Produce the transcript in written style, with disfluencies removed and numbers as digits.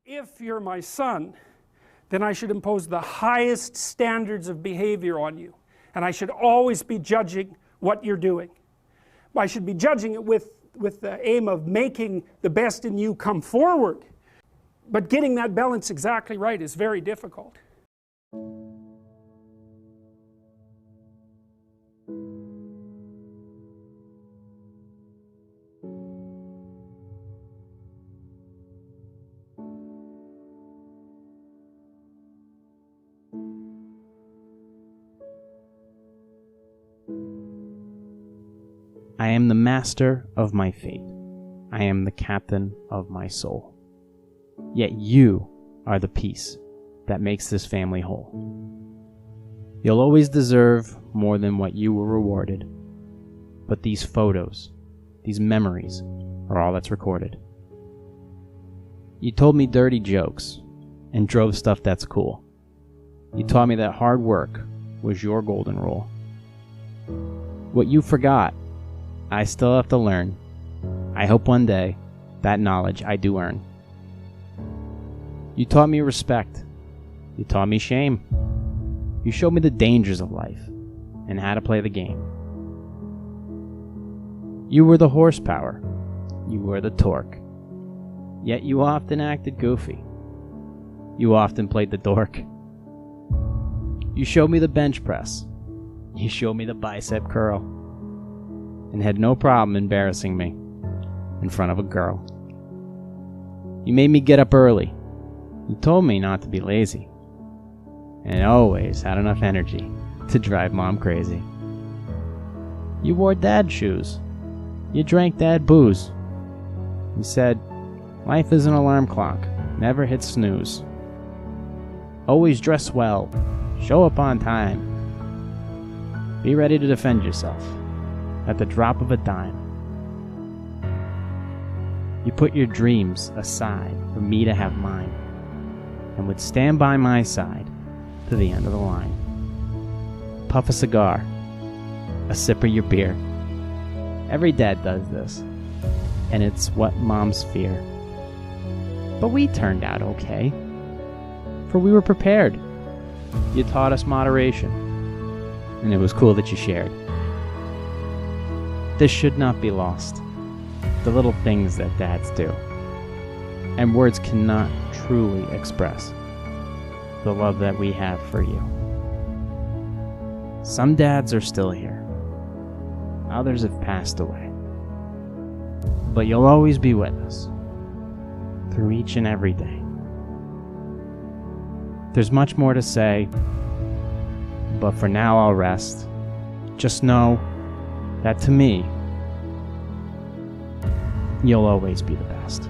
If you're my son, then I should impose the highest standards of behavior on you, and I should always be judging what you're doing. I should be judging it with the aim of making the best in you come forward, but getting that balance exactly right is very difficult. I am the master of my fate. I am the captain of my soul. Yet you are the piece that makes this family whole. You'll always deserve more than what you were rewarded, but these photos, these memories, are all that's recorded. You told me dirty jokes and drove stuff that's cool. You taught me that hard work was your golden rule. What you forgot, I still have to learn. I hope one day that knowledge I do earn. You taught me respect. You taught me shame. You showed me the dangers of life and how to play the game. You were the horsepower. You were the torque. Yet you often acted goofy. You often played the dork. You showed me the bench press. You showed me the bicep curl. And had no problem embarrassing me in front of a girl. You made me get up early. You told me not to be lazy. And always had enough energy to drive Mom crazy. You wore Dad shoes. You drank Dad booze. You said, life is an alarm clock, never hit snooze. Always dress well, show up on time. Be ready to defend yourself at the drop of a dime. You put your dreams aside for me to have mine, and would stand by my side to the end of the line. Puff a cigar, a sip of your beer. Every dad does this, and it's what moms fear. But we turned out okay, for we were prepared. You taught us moderation, and it was cool that you shared. This should not be lost, the little things that dads do, and words cannot truly express the love that we have for you. Some dads are still here, others have passed away, but you'll always be with us through each and every day. There's much more to say, but for now I'll rest. Just know that to me, you'll always be the best.